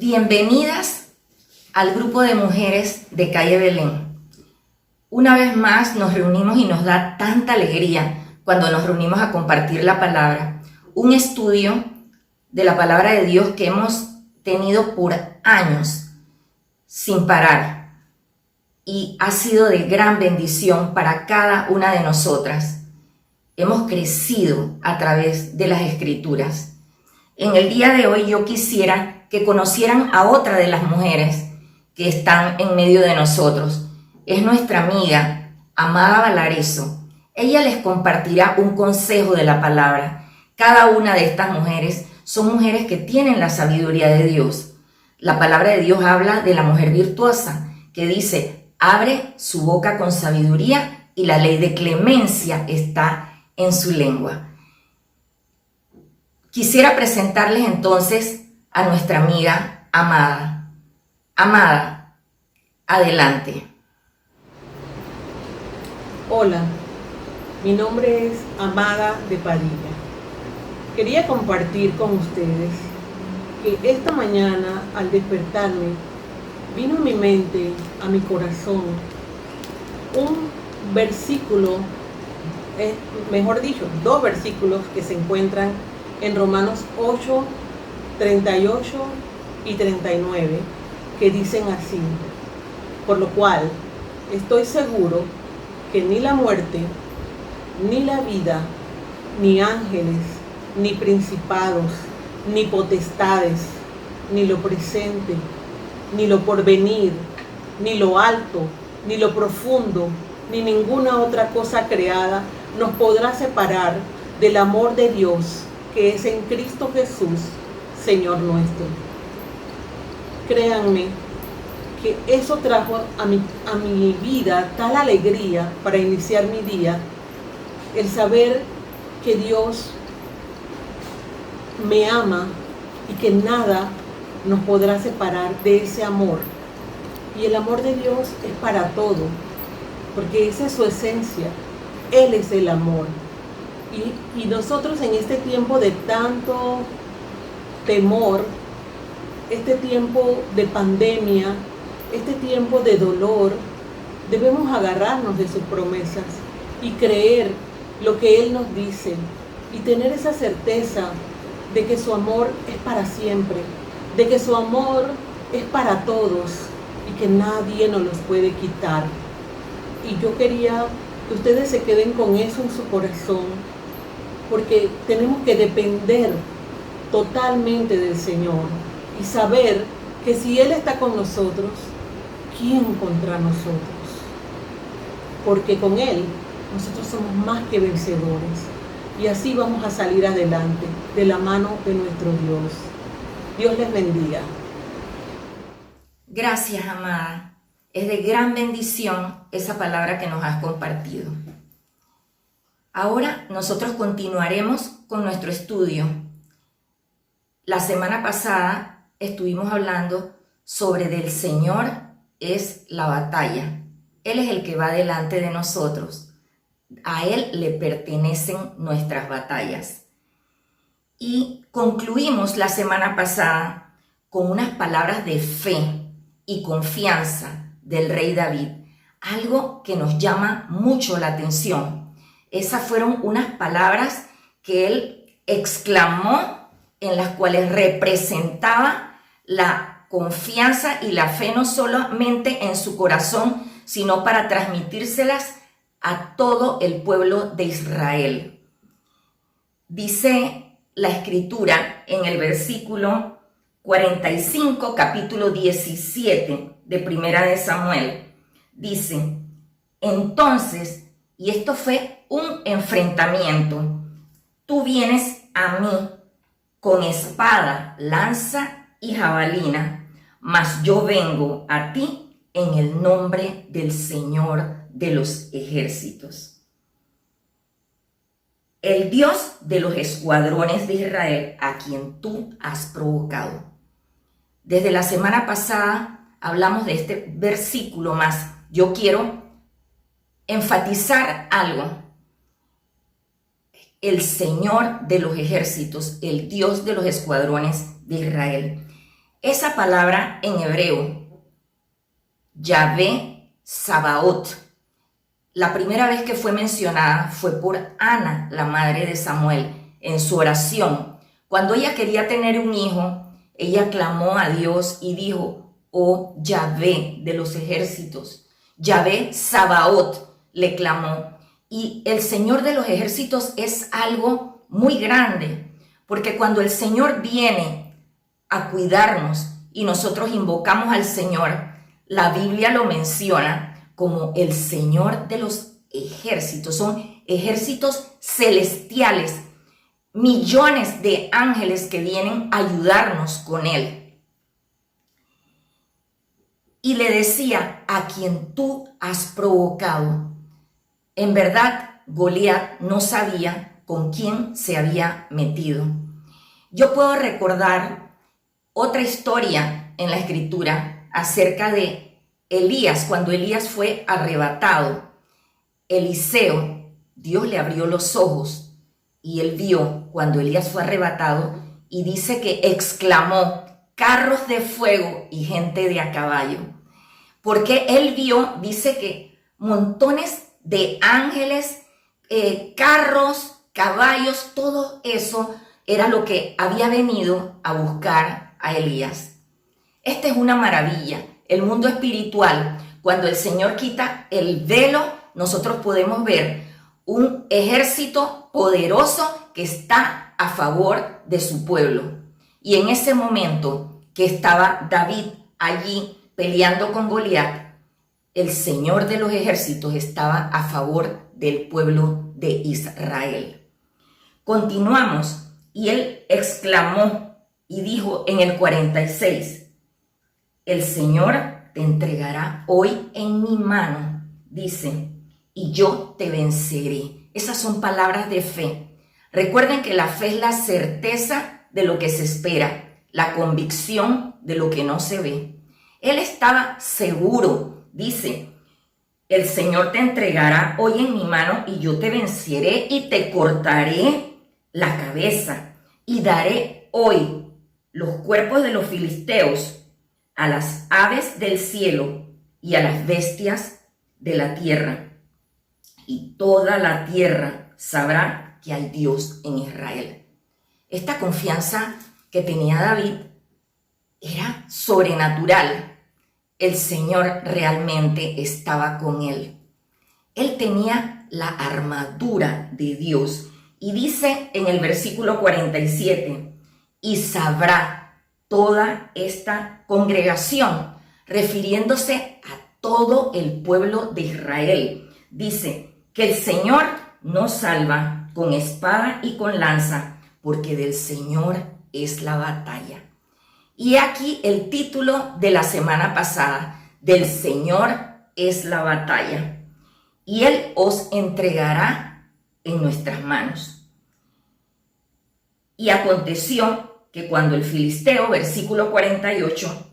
Bienvenidas al grupo de mujeres de Calle Belén. Una vez más nos reunimos y nos da tanta alegría cuando nos reunimos a compartir la palabra. Un estudio de la palabra de Dios que hemos tenido por años sin parar y ha sido de gran bendición para cada una de nosotras. Hemos crecido a través de las Escrituras. En el día de hoy yo quisiera que conocieran a otra de las mujeres que están en medio de nosotros. Es nuestra amiga, Amada Valareso. Ella les compartirá un consejo de la palabra. Cada una de estas mujeres son mujeres que tienen la sabiduría de Dios. La palabra de Dios habla de la mujer virtuosa, que dice, abre su boca con sabiduría y la ley de clemencia está en su lengua. Quisiera presentarles entonces a nuestra amiga Amada. Amada, adelante. Hola, mi nombre es Amada de Padilla. Quería compartir con ustedes que esta mañana al despertarme vino a mi mente, a mi corazón, un versículo, mejor dicho, dos versículos que se encuentran en Romanos 8, 38 y 39, que dicen así: por lo cual estoy seguro que ni la muerte, ni la vida, ni ángeles, ni principados, ni potestades, ni lo presente, ni lo porvenir, ni lo alto, ni lo profundo, ni ninguna otra cosa creada nos podrá separar del amor de Dios que es en Cristo Jesús, Señor nuestro. Créanme que eso trajo a mi vida tal alegría para iniciar mi día, el saber que Dios me ama y que nada nos podrá separar de ese amor. Y el amor de Dios es para todo, porque esa es su esencia. Él es el amor. Y nosotros en este tiempo de tanto temor, este tiempo de pandemia, este tiempo de dolor, debemos agarrarnos de sus promesas y creer lo que Él nos dice y tener esa certeza de que su amor es para siempre, de que su amor es para todos y que nadie nos los puede quitar. Y yo quería que ustedes se queden con eso en su corazón, porque tenemos que depender totalmente del Señor y saber que si Él está con nosotros, ¿quién contra nosotros? Porque con Él nosotros somos más que vencedores y así vamos a salir adelante de la mano de nuestro Dios. Dios les bendiga. Gracias, Amada. Es de gran bendición esa palabra que nos has compartido. Ahora nosotros continuaremos con nuestro estudio. La semana pasada estuvimos hablando sobre del Señor es la batalla. Él es el que va delante de nosotros. A Él le pertenecen nuestras batallas. Y concluimos la semana pasada con unas palabras de fe y confianza del rey David. Algo que nos llama mucho la atención. Esas fueron unas palabras que él exclamó, en las cuales representaba la confianza y la fe no solamente en su corazón, sino para transmitírselas a todo el pueblo de Israel. Dice la Escritura en el versículo 45, capítulo 17 de Primera de Samuel, dice, entonces, y esto fue un enfrentamiento, tú vienes a mí con espada, lanza y jabalina, mas yo vengo a ti en el nombre del Señor de los ejércitos. El Dios de los escuadrones de Israel, a quien tú has provocado. Desde la semana pasada hablamos de este versículo, más yo quiero enfatizar algo. El Señor de los ejércitos, el Dios de los escuadrones de Israel. Esa palabra en hebreo, Yahvé Sabaoth, la primera vez que fue mencionada fue por Ana, la madre de Samuel, en su oración. Cuando ella quería tener un hijo, ella clamó a Dios y dijo: oh Yahvé de los ejércitos, Yahvé Sabaoth, le clamó. Y el Señor de los ejércitos es algo muy grande, porque cuando el Señor viene a cuidarnos y nosotros invocamos al Señor, la Biblia lo menciona como el Señor de los ejércitos. Son ejércitos celestiales, millones de ángeles que vienen a ayudarnos con Él. Y le decía: a quien tú has provocado. En verdad, Goliat no sabía con quién se había metido. Yo puedo recordar otra historia en la Escritura acerca de Elías, cuando Elías fue arrebatado. Eliseo, Dios le abrió los ojos y él vio cuando Elías fue arrebatado, y dice que exclamó: carros de fuego y gente de a caballo. Porque él vio, dice que montones de ángeles, carros, caballos, todo eso era lo que había venido a buscar a Elías. Esta es una maravilla. El mundo espiritual, cuando el Señor quita el velo, nosotros podemos ver un ejército poderoso que está a favor de su pueblo. Y en ese momento que estaba David allí peleando con Goliat, el Señor de los ejércitos estaba a favor del pueblo de Israel. Continuamos, y él exclamó y dijo en el 46: el Señor te entregará hoy en mi mano, dice, y yo te venceré. Esas son palabras de fe. Recuerden que la fe es la certeza de lo que se espera, la convicción de lo que no se ve. Él estaba seguro, dice: el Señor te entregará hoy en mi mano y yo te venceré y te cortaré la cabeza y daré hoy los cuerpos de los filisteos a las aves del cielo y a las bestias de la tierra. Y toda la tierra sabrá que hay Dios en Israel. Esta confianza que tenía David era sobrenatural. El Señor realmente estaba con él. Él tenía la armadura de Dios. Y dice en el versículo 47, y sabrá toda esta congregación, refiriéndose a todo el pueblo de Israel. Dice que el Señor no salva con espada y con lanza, porque del Señor es la batalla. Y aquí el título de la semana pasada: del Señor es la batalla, y Él os entregará en nuestras manos. Y aconteció que cuando el filisteo, versículo 48,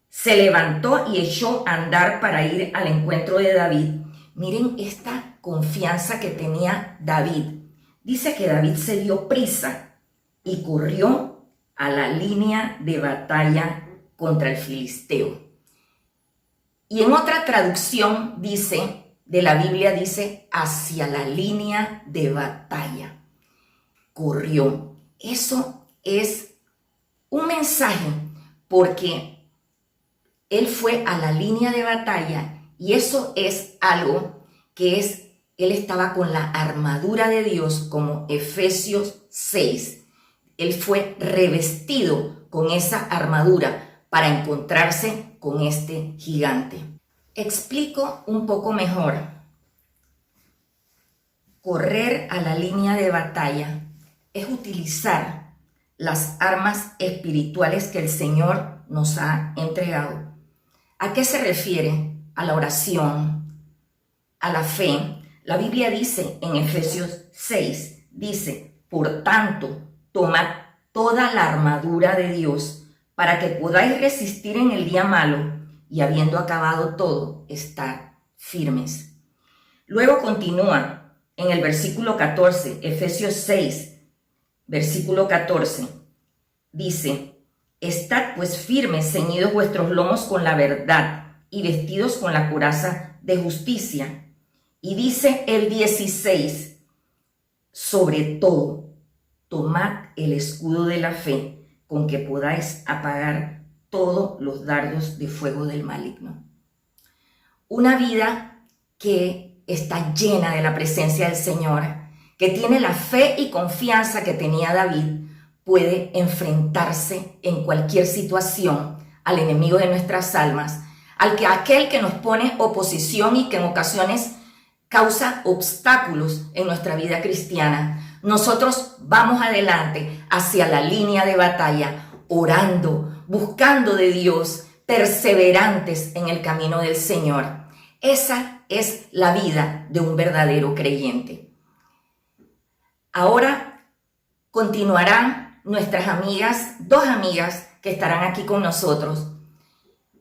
se levantó y echó a andar para ir al encuentro de David. Miren esta confianza que tenía David. Dice que David se dio prisa y corrió a la línea de batalla contra el filisteo. Y en otra traducción dice, de la Biblia dice, hacia la línea de batalla. Corrió. Eso es un mensaje, porque él fue a la línea de batalla, y eso es algo que es, él estaba con la armadura de Dios, como Efesios 6. Él fue revestido con esa armadura para encontrarse con este gigante. Explico un poco mejor. Correr a la línea de batalla es utilizar las armas espirituales que el Señor nos ha entregado. ¿A qué se refiere? A la oración, a la fe. La Biblia dice en Efesios 6, dice, por tanto, tomad toda la armadura de Dios para que podáis resistir en el día malo y habiendo acabado todo, estar firmes. Luego continúa en el versículo 14, Efesios 6, versículo 14, dice, Estad pues firmes, ceñidos vuestros lomos con la verdad y vestidos con la coraza de justicia. Y dice el 16, sobre todo, tomad el escudo de la fe con que podáis apagar todos los dardos de fuego del maligno. Una vida que está llena de la presencia del Señor, que tiene la fe y confianza que tenía David, puede enfrentarse en cualquier situación al enemigo de nuestras almas, aquel que nos pone oposición y que en ocasiones causa obstáculos en nuestra vida cristiana. Nosotros vamos adelante hacia la línea de batalla, orando, buscando de Dios, perseverantes en el camino del Señor. Esa es la vida de un verdadero creyente. Ahora continuarán nuestras amigas, dos amigas que estarán aquí con nosotros.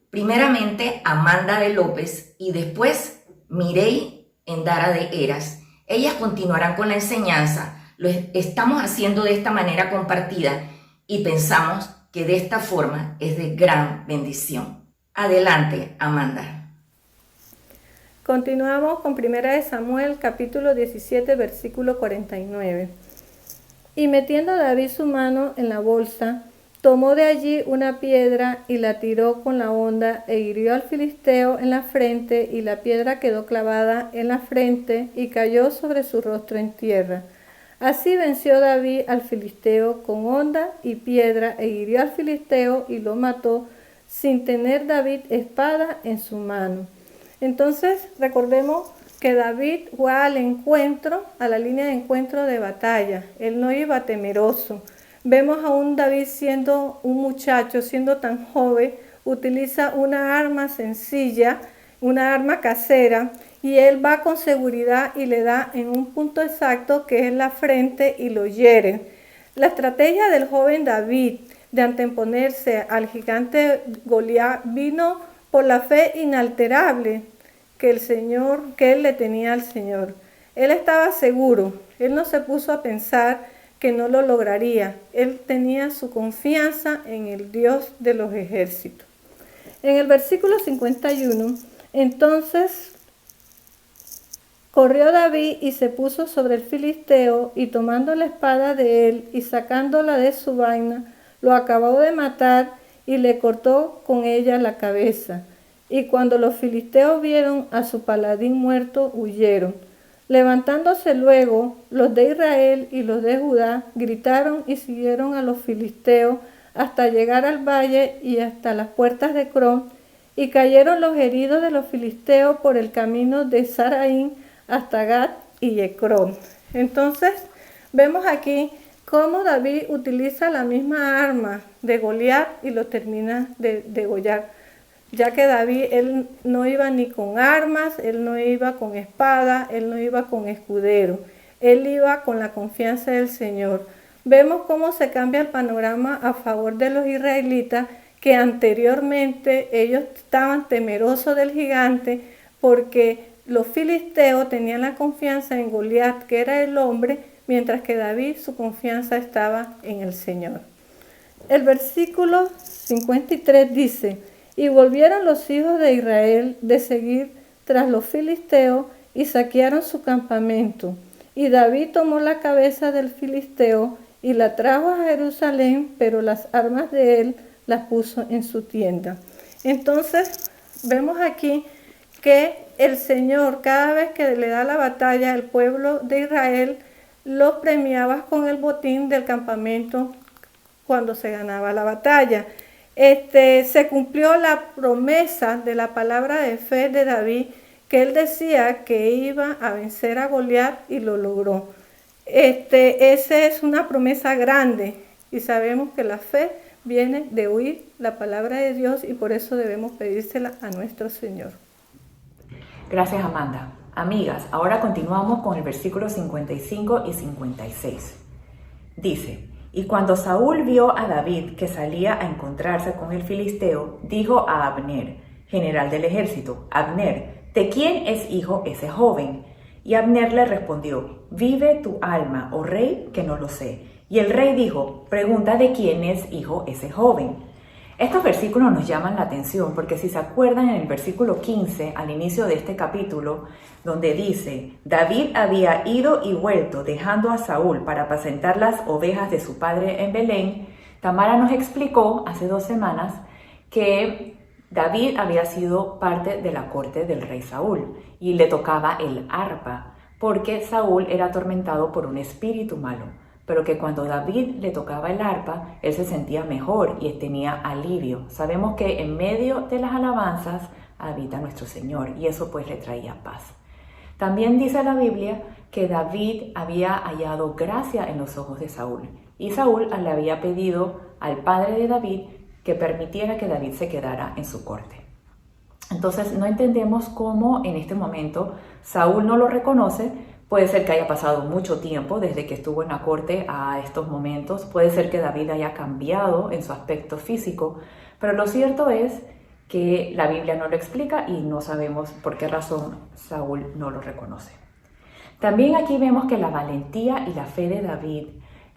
Primeramente Amanda de López y después Mireille Endara de Eras. Ellas continuarán con la enseñanza. Lo estamos haciendo de esta manera compartida y pensamos que de esta forma es de gran bendición. Adelante, Amanda. Continuamos con 1 Samuel, capítulo 17, versículo 49. Y metiendo David su mano en la bolsa, tomó de allí una piedra y la tiró con la honda e hirió al filisteo en la frente, y la piedra quedó clavada en la frente y cayó sobre su rostro en tierra. Así venció David al filisteo con honda y piedra e hirió al filisteo y lo mató sin tener David espada en su mano. Entonces recordemos que David fue al encuentro, a la línea de encuentro de batalla. Él no iba temeroso. Vemos a un David siendo un muchacho, siendo tan joven, utiliza una arma sencilla, una arma casera, y él va con seguridad y le da en un punto exacto que es la frente y lo hiere. La estrategia del joven David de anteponerse al gigante Goliat vino por la fe inalterable que él le tenía al Señor. Él estaba seguro, él no se puso a pensar que no lo lograría. Él tenía su confianza en el Dios de los ejércitos. En el versículo 51, entonces corrió David y se puso sobre el filisteo, y tomando la espada de él y sacándola de su vaina, lo acabó de matar y le cortó con ella la cabeza. Y cuando los filisteos vieron a su paladín muerto, huyeron. Levantándose luego, los de Israel y los de Judá gritaron y siguieron a los filisteos hasta llegar al valle y hasta las puertas de Crom, y cayeron los heridos de los filisteos por el camino de Saraín hasta Gat y Ecrón. Entonces, vemos aquí cómo David utiliza la misma arma de Goliat y lo termina de degollar. Ya que David, él no iba ni con armas, él no iba con espada, él no iba con escudero, él iba con la confianza del Señor. Vemos cómo se cambia el panorama a favor de los israelitas, que anteriormente ellos estaban temerosos del gigante porque los filisteos tenían la confianza en Goliat, que era el hombre, mientras que David su confianza estaba en el Señor. El versículo 53 dice: y volvieron los hijos de Israel de seguir tras los filisteos y saquearon su campamento. Y David tomó la cabeza del filisteo y la trajo a Jerusalén, pero las armas de él las puso en su tienda. Entonces, vemos aquí que el Señor, cada vez que le da la batalla al pueblo de Israel, lo premiaba con el botín del campamento cuando se ganaba la batalla. Se cumplió la promesa de la palabra de fe de David, que él decía que iba a vencer a Goliat, y lo logró. Esa es una promesa grande, y sabemos que la fe viene de oír la palabra de Dios, y por eso debemos pedírsela a nuestro Señor. Gracias, Amanda. Amigas, ahora continuamos con el versículo 55 y 56. Dice: y cuando Saúl vio a David que salía a encontrarse con el filisteo, dijo a Abner, general del ejército: Abner, ¿de quién es hijo ese joven? Y Abner le respondió: vive tu alma, oh rey, que no lo sé. Y el rey dijo: pregunta de quién es hijo ese joven. Estos versículos nos llaman la atención porque si se acuerdan en el versículo 15, al inicio de este capítulo, donde dice, David había ido y vuelto dejando a Saúl para apacentar las ovejas de su padre en Belén, Tamara nos explicó hace 2 semanas que David había sido parte de la corte del rey Saúl y le tocaba el arpa porque Saúl era atormentado por un espíritu malo. Pero que cuando David le tocaba el arpa, él se sentía mejor y tenía alivio. Sabemos que en medio de las alabanzas habita nuestro Señor y eso pues le traía paz. También dice la Biblia que David había hallado gracia en los ojos de Saúl y Saúl le había pedido al padre de David que permitiera que David se quedara en su corte. Entonces no entendemos cómo en este momento Saúl no lo reconoce. Puede ser que haya pasado mucho tiempo desde que estuvo en la corte a estos momentos. Puede ser que David haya cambiado en su aspecto físico. Pero lo cierto es que la Biblia no lo explica y no sabemos por qué razón Saúl no lo reconoce. También aquí vemos que la valentía y la fe de David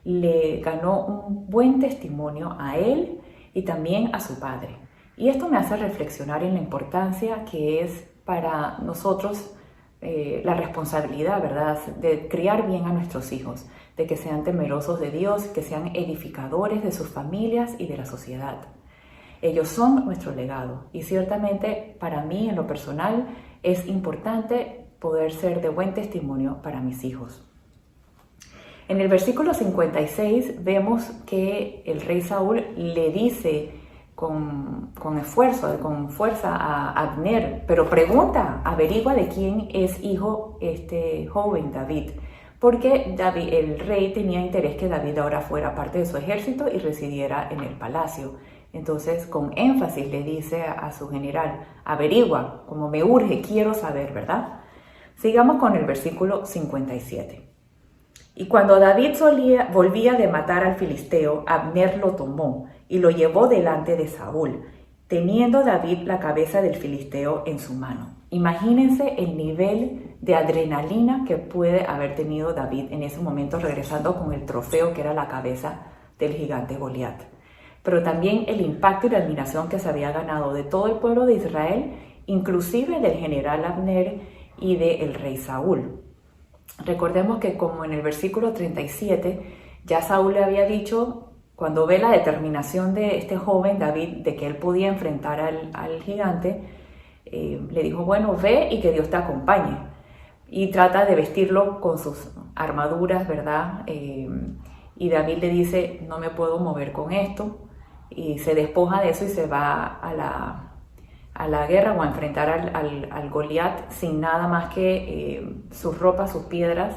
le ganó un buen testimonio a él y también a su padre. Y esto me hace reflexionar en la importancia que es para nosotros la responsabilidad, ¿verdad?, de criar bien a nuestros hijos, de que sean temerosos de Dios, que sean edificadores de sus familias y de la sociedad. Ellos son nuestro legado y ciertamente para mí en lo personal es importante poder ser de buen testimonio para mis hijos. En el versículo 56 vemos que el rey Saúl le dice con esfuerzo, con fuerza a Abner, pero pregunta, averigua de quién es hijo este joven David, porque el rey tenía interés que David ahora fuera parte de su ejército y residiera en el palacio. Entonces, con énfasis le dice a su general, averigua, como me urge, quiero saber, ¿verdad? Sigamos con el versículo 57. Y cuando David volvía de matar al filisteo, Abner lo tomó y lo llevó delante de Saúl, teniendo David la cabeza del filisteo en su mano. Imagínense el nivel de adrenalina que puede haber tenido David en ese momento, regresando con el trofeo que era la cabeza del gigante Goliat. Pero también el impacto y la admiración que se había ganado de todo el pueblo de Israel, inclusive del general Abner y del rey Saúl. Recordemos que como en el versículo 37, ya Saúl le había dicho, cuando ve la determinación de este joven David de que él podía enfrentar al gigante, le dijo, bueno, ve y que Dios te acompañe. Y trata de vestirlo con sus armaduras, ¿verdad? Y David le dice, no me puedo mover con esto. Y se despoja de eso y se va a la guerra o a enfrentar al Goliat sin nada más que sus ropas, sus piedras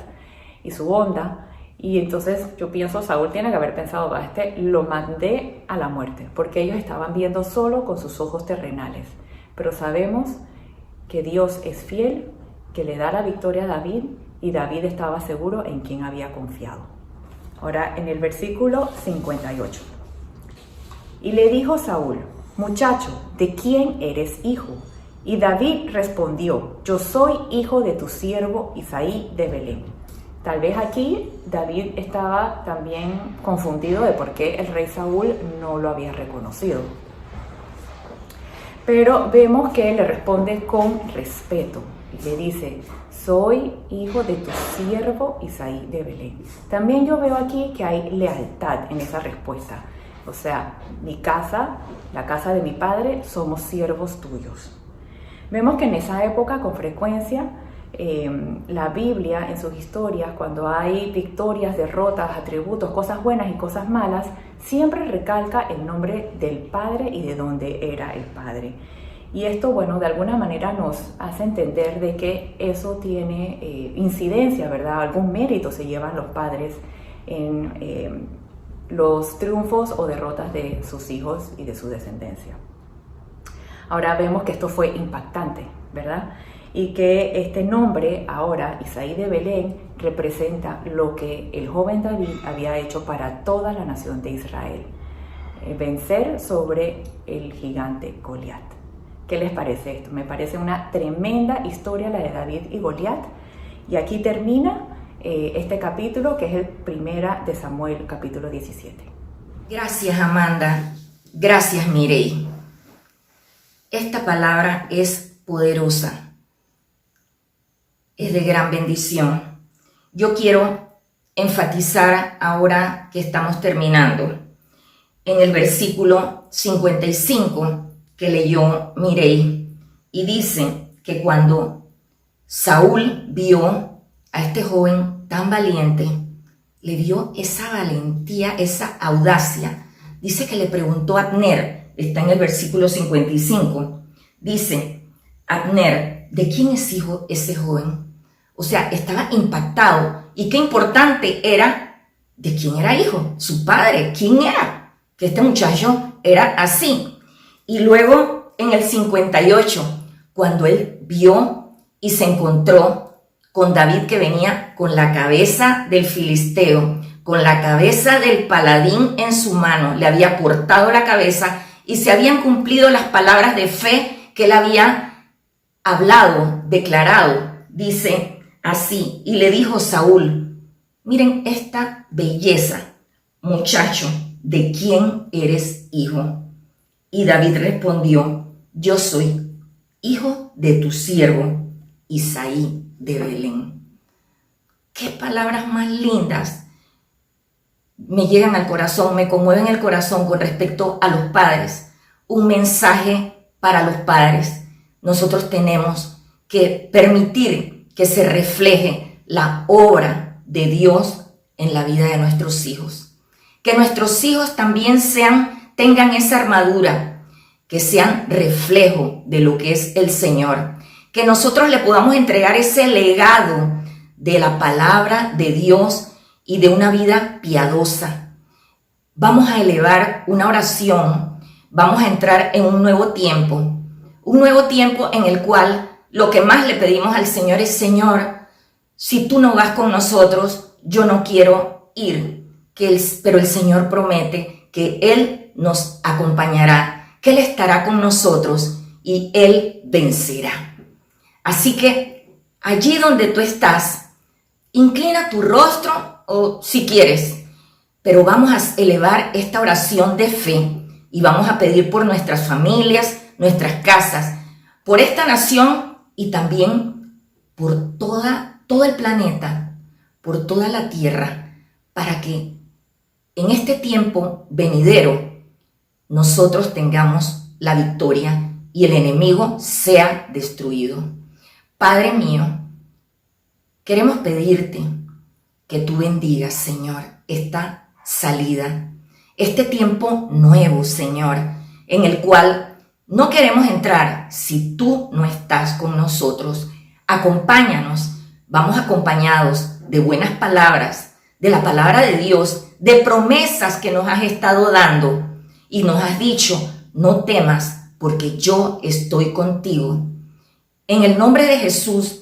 y su honda. Y entonces yo pienso, Saúl tiene que haber pensado, lo mandé a la muerte, porque ellos estaban viendo solo con sus ojos terrenales. Pero sabemos que Dios es fiel, que le da la victoria a David, y David estaba seguro en quien había confiado. Ahora en el versículo 58. Y le dijo Saúl, muchacho, ¿de quién eres hijo? Y David respondió, yo soy hijo de tu siervo Isaí de Belén. Tal vez aquí David estaba también confundido de por qué el rey Saúl no lo había reconocido. Pero vemos que le responde con respeto y le dice, soy hijo de tu siervo Isaí de Belén. También yo veo aquí que hay lealtad en esa respuesta. O sea, mi casa, la casa de mi padre, somos siervos tuyos. Vemos que en esa época con frecuencia la Biblia en sus historias, cuando hay victorias, derrotas, atributos, cosas buenas y cosas malas, siempre recalca el nombre del Padre y de dónde era el Padre. Y esto, bueno, de alguna manera nos hace entender de que eso tiene incidencia, ¿verdad? Algún mérito se llevan los padres en los triunfos o derrotas de sus hijos y de su descendencia. Ahora vemos que esto fue impactante, ¿verdad? Y que este nombre ahora, Isaí de Belén, representa lo que el joven David había hecho para toda la nación de Israel, vencer sobre el gigante Goliat. ¿Qué les parece esto? Me parece una tremenda historia la de David y Goliat, y aquí termina este capítulo, que es el primera de Samuel, capítulo 17. Gracias, Amanda. Gracias, Mirei. Esta palabra es poderosa, es de gran bendición. Yo quiero enfatizar ahora que estamos terminando en el versículo 55 que leyó Mirei, y dice que cuando Saúl vio a este joven tan valiente, le vio esa valentía, esa audacia. Dice que le preguntó a Abner, está en el versículo 55, dice, Abner, ¿de quién es hijo ese joven? O sea, estaba impactado. Y qué importante era de quién era hijo, su padre, quién era, que este muchacho era así. Y luego en el 58, cuando él vio y se encontró con David, que venía con la cabeza del filisteo, con la cabeza del paladín en su mano, le había cortado la cabeza y se habían cumplido las palabras de fe que él había hablado, declarado. Dice así, y le dijo Saúl, miren esta belleza, muchacho, ¿de quién eres hijo? Y David respondió, yo soy hijo de tu siervo Isaí de Belén. Qué palabras más lindas me llegan al corazón, me conmueven el corazón con respecto a los padres. Un mensaje para los padres. Nosotros tenemos que permitir que se refleje la obra de Dios en la vida de nuestros hijos. Que nuestros hijos también tengan esa armadura, que sean reflejo de lo que es el Señor. Que nosotros le podamos entregar ese legado de la palabra de Dios y de una vida piadosa. Vamos a elevar una oración, vamos a entrar en un nuevo tiempo en el cual lo que más le pedimos al Señor es, Señor, si tú no vas con nosotros, yo no quiero ir. Pero el Señor promete que Él nos acompañará, que Él estará con nosotros y Él vencerá. Así que allí donde tú estás, inclina tu rostro o si quieres, pero vamos a elevar esta oración de fe y vamos a pedir por nuestras familias, nuestras casas, por esta nación y también por todo el planeta, por toda la tierra, para que en este tiempo venidero nosotros tengamos la victoria y el enemigo sea destruido. Padre mío, queremos pedirte que tú bendigas, Señor, esta salida, este tiempo nuevo, Señor, en el cual no queremos entrar si tú no estás con nosotros. Acompáñanos, vamos acompañados de buenas palabras, de la palabra de Dios, de promesas que nos has estado dando y nos has dicho, no temas porque yo estoy contigo. En el nombre de Jesús,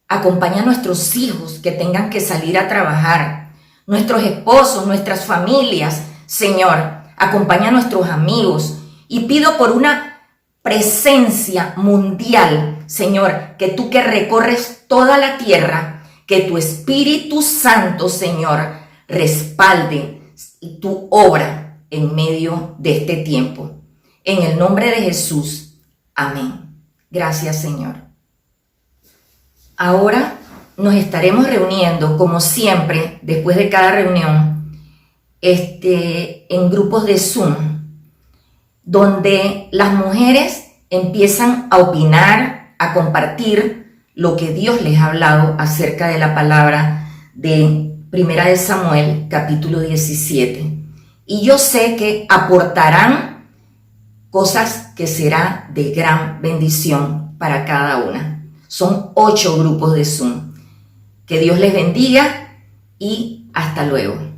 acompaña a nuestros hijos que tengan que salir a trabajar, nuestros esposos, nuestras familias, Señor, acompaña a nuestros amigos y pido por una presencia mundial, Señor, que tú que recorres toda la tierra, que tu Espíritu Santo, Señor, respalde tu obra en medio de este tiempo. En el nombre de Jesús, amén. Gracias, Señor. Ahora nos estaremos reuniendo, como siempre, después de cada reunión, en grupos de Zoom, donde las mujeres empiezan a opinar, a compartir lo que Dios les ha hablado acerca de la palabra de Primera de Samuel, capítulo 17. Y yo sé que aportarán cosas que será de gran bendición para cada una. Son 8 grupos de Zoom. Que Dios les bendiga y hasta luego.